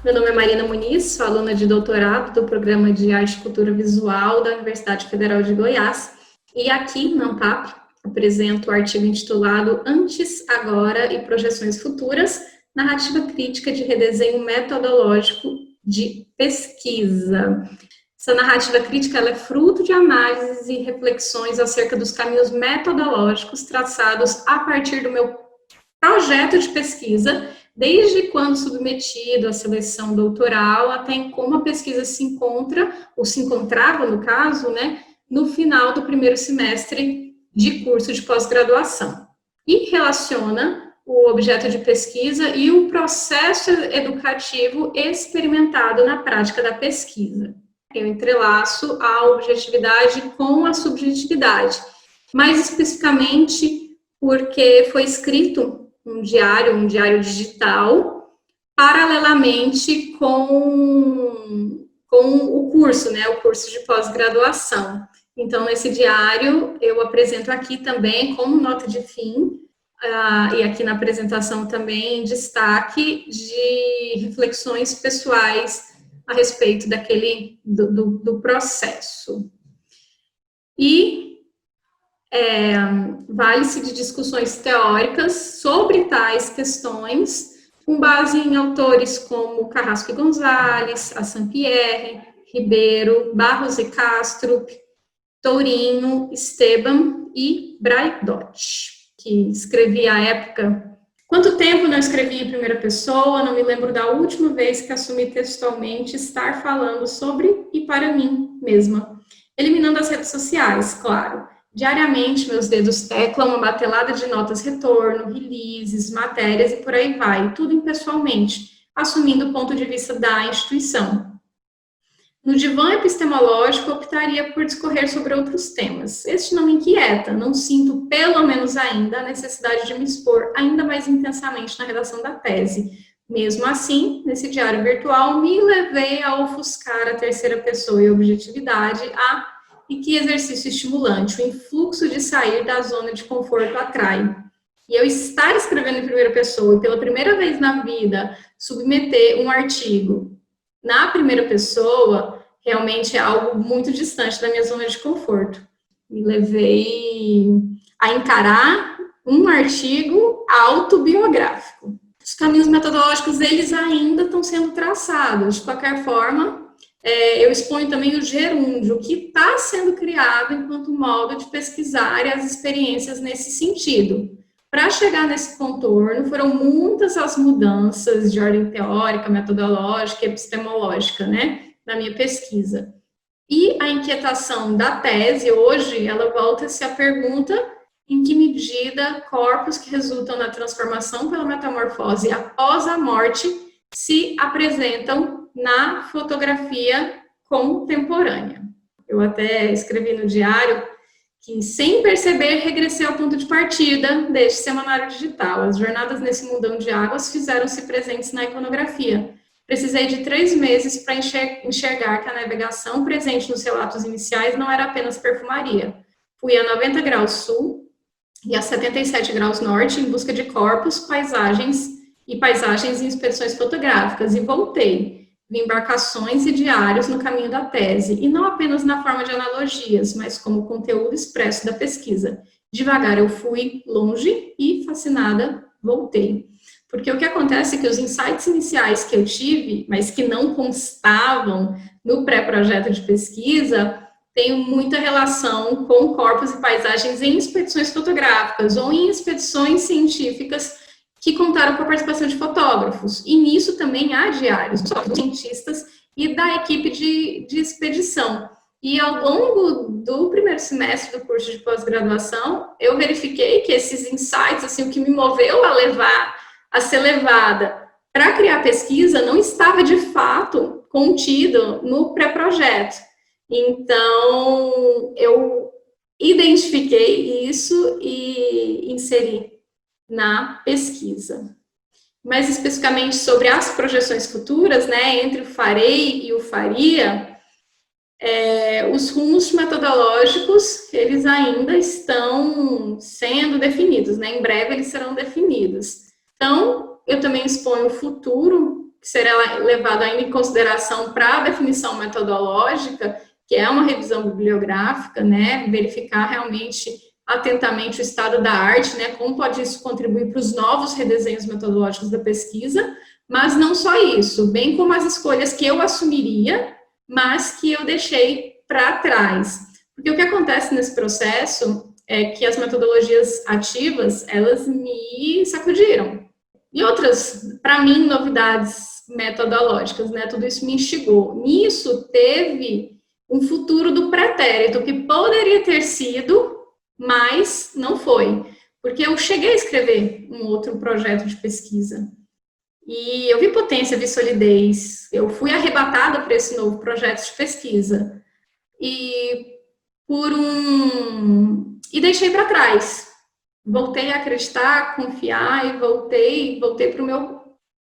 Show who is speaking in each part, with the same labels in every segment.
Speaker 1: Meu nome é Marina Muniz, sou aluna de doutorado do Programa de Arte e Cultura Visual da Universidade Federal de Goiás. E aqui, na UNTAP, apresento o artigo intitulado Antes, Agora e Projeções Futuras, Narrativa Crítica de Redesenho Metodológico de Pesquisa. Essa narrativa crítica ela é fruto de análises e reflexões acerca dos caminhos metodológicos traçados a partir do meu projeto de pesquisa, desde quando submetido à seleção doutoral, até em como a pesquisa se encontra, ou se encontrava, no caso, né, no final do primeiro semestre de curso de pós-graduação. E relaciona o objeto de pesquisa e o processo educativo experimentado na prática da pesquisa. Eu entrelaço a objetividade com a subjetividade, mais especificamente porque foi escrito um diário digital, paralelamente com o curso, né, o curso de pós-graduação. Então, nesse diário, eu apresento aqui também, como nota de fim, e aqui na apresentação também, destaque de reflexões pessoais a respeito do processo. E vale-se de discussões teóricas sobre tais questões, com base em autores como Carrasco e Gonzalez, Assampierre, Ribeiro, Barros e Castro, Tourinho, Esteban e Braidot, que escrevi à época. Quanto tempo não escrevi em primeira pessoa, não me lembro da última vez que assumi textualmente estar falando sobre e para mim mesma, eliminando as redes sociais, claro. Diariamente, meus dedos teclam uma batelada de notas retorno, releases, matérias e por aí vai, tudo impessoalmente, assumindo o ponto de vista da instituição. No divã epistemológico, optaria por discorrer sobre outros temas. Este não me inquieta, não sinto, pelo menos ainda, a necessidade de me expor ainda mais intensamente na redação da tese. Mesmo assim, nesse diário virtual, me levei a ofuscar a terceira pessoa e a objetividade, e que exercício estimulante, o influxo de sair da zona de conforto atrai. E eu estar escrevendo em primeira pessoa e pela primeira vez na vida submeter um artigo na primeira pessoa realmente é algo muito distante da minha zona de conforto. Me levei a encarar um artigo autobiográfico. Os caminhos metodológicos, eles ainda estão sendo traçados. De qualquer forma, eu exponho também o gerúndio, que está sendo criado enquanto modo de pesquisar as experiências nesse sentido. Para chegar nesse contorno, foram muitas as mudanças de ordem teórica, metodológica e epistemológica, né, na minha pesquisa. E a inquietação da tese, hoje, ela volta-se à pergunta em que medida corpos que resultam na transformação pela metamorfose após a morte se apresentam na fotografia contemporânea. Eu até escrevi no diário que, sem perceber, regressei ao ponto de partida deste semanário digital. As jornadas nesse mundão de águas fizeram-se presentes na iconografia. Precisei de 3 meses para enxergar que a navegação presente nos relatos iniciais não era apenas perfumaria. Fui a 90 graus sul e a 77 graus norte em busca de corpos, paisagens em inspeções fotográficas, e voltei. Vi embarcações e diários no caminho da tese, e não apenas na forma de analogias, mas como conteúdo expresso da pesquisa. Devagar eu fui longe e, fascinada, voltei. Porque o que acontece é que os insights iniciais que eu tive, mas que não constavam no pré-projeto de pesquisa, têm muita relação com corpos e paisagens em expedições fotográficas ou em expedições científicas que contaram com a participação de fotógrafos. E nisso também há diários dos cientistas e da equipe de expedição. E ao longo do primeiro semestre do curso de pós-graduação, eu verifiquei que esses insights, assim, o que me moveu a ser levada para criar pesquisa, não estava de fato contido no pré-projeto. Então, eu identifiquei isso e inseri na pesquisa. Mais especificamente sobre as projeções futuras, né, entre o farei e o faria, os rumos metodológicos, eles ainda estão sendo definidos, né, em breve eles serão definidos. Então, eu também exponho o futuro que será levado ainda em consideração para a definição metodológica, que é uma revisão bibliográfica, né, verificar realmente atentamente o estado da arte, né, como pode isso contribuir para os novos redesenhos metodológicos da pesquisa, mas não só isso, bem como as escolhas que eu assumiria, mas que eu deixei para trás. Porque o que acontece nesse processo é que as metodologias ativas, elas me sacudiram. E outras, para mim, novidades metodológicas, né, tudo isso me instigou. Nisso teve um futuro do pretérito, que poderia ter sido, mas não foi, porque eu cheguei a escrever um outro projeto de pesquisa, e eu vi potência, vi solidez, eu fui arrebatada para esse novo projeto de pesquisa, e deixei para trás, voltei a acreditar, confiar, e voltei para o meu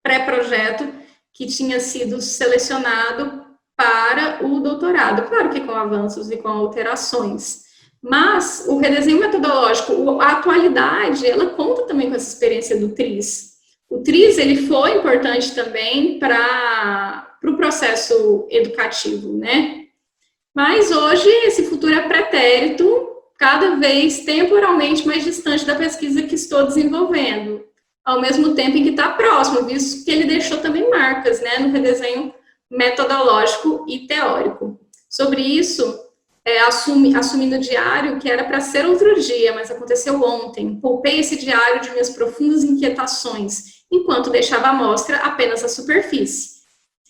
Speaker 1: pré-projeto, que tinha sido selecionado para o doutorado, claro que com avanços e com alterações, mas o redesenho metodológico, a atualidade, ela conta também com essa experiência do TRIZ. O TRIZ, ele foi importante também para o processo educativo, né? Mas hoje esse futuro é pretérito, cada vez temporalmente mais distante da pesquisa que estou desenvolvendo, ao mesmo tempo em que está próximo, visto que ele deixou também marcas, né, no redesenho metodológico e teórico. Sobre isso, assumi no diário que era para ser outro dia, mas aconteceu ontem. Poupei esse diário de minhas profundas inquietações, enquanto deixava à mostra apenas a superfície.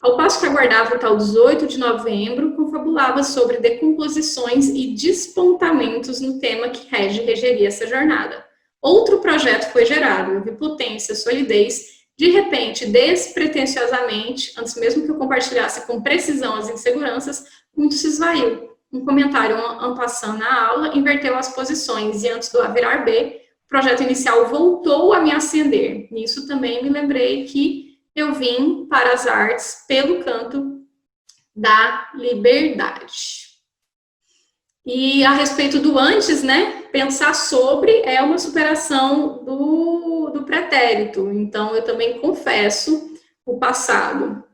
Speaker 1: Ao passo que aguardava o tal 18 de novembro, confabulava sobre decomposições e despontamentos no tema que regeria essa jornada. Outro projeto foi gerado, eu vi potência, solidez, de repente, despretensiosamente, antes mesmo que eu compartilhasse com precisão as inseguranças, muito se esvaiu. Um comentário en passant na aula inverteu as posições e antes do A virar B, o projeto inicial voltou a me acender. Nisso também me lembrei que eu vim para as artes pelo canto da liberdade. E a respeito do antes, né, pensar sobre é uma superação do pretérito. Então, eu também confesso o passado,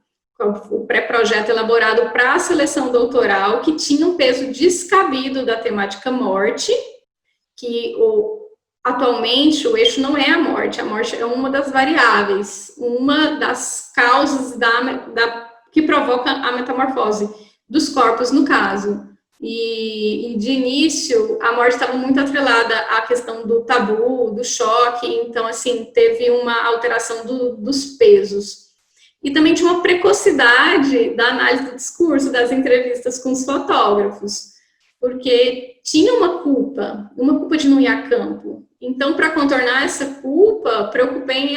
Speaker 1: o pré-projeto elaborado para a seleção doutoral, que tinha um peso descabido da temática morte, que atualmente o eixo não é a morte é uma das variáveis, uma das causas que provoca a metamorfose dos corpos, no caso. E de início, a morte estava muito atrelada à questão do tabu, do choque, então, assim, teve uma alteração dos pesos. E também tinha uma precocidade da análise do discurso, das entrevistas com os fotógrafos, porque tinha uma culpa de não ir a campo. Então, para contornar essa culpa, preocupei em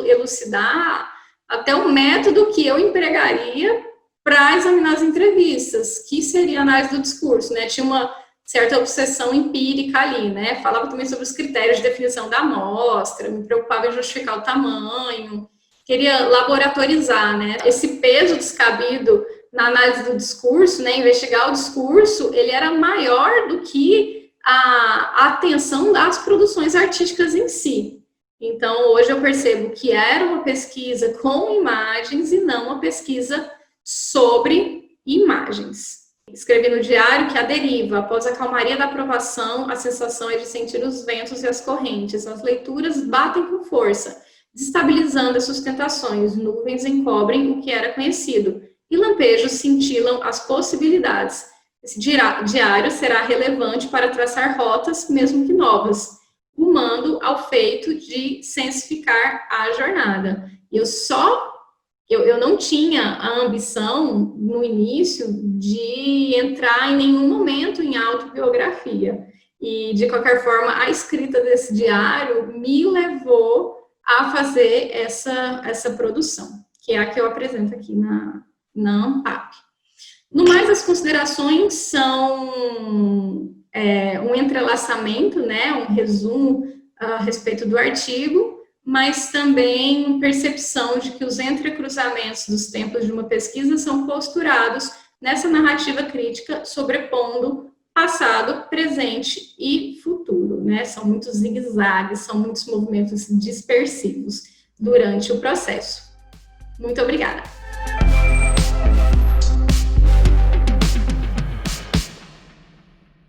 Speaker 1: elucidar até o método que eu empregaria para examinar as entrevistas, que seria a análise do discurso, né? Tinha uma certa obsessão empírica ali, né? Falava também sobre os critérios de definição da amostra, me preocupava em justificar o tamanho, queria laboratorizar, né? Esse peso descabido na análise do discurso, né? Investigar o discurso, ele era maior do que a atenção das produções artísticas em si. Então, hoje eu percebo que era uma pesquisa com imagens e não uma pesquisa sobre imagens. Escrevi no diário que a deriva, após a calmaria da aprovação, a sensação é de sentir os ventos e as correntes. As leituras batem com força, destabilizando as sustentações. Nuvens encobrem o que era conhecido e lampejos cintilam as possibilidades. Esse diário será relevante para traçar rotas, mesmo que novas, rumando ao feito de sensificar a jornada. Eu não tinha a ambição, no início, de entrar em nenhum momento em autobiografia. E, de qualquer forma, a escrita desse diário me levou a fazer essa produção, que é a que eu apresento aqui na ANPAP. No mais, as considerações são um entrelaçamento, né, um resumo a respeito do artigo, mas também percepção de que os entrecruzamentos dos tempos de uma pesquisa são posturados nessa narrativa crítica, sobrepondo passado, presente e futuro, né? São muitos zigue-zagues, são muitos movimentos dispersivos durante o processo. Muito obrigada.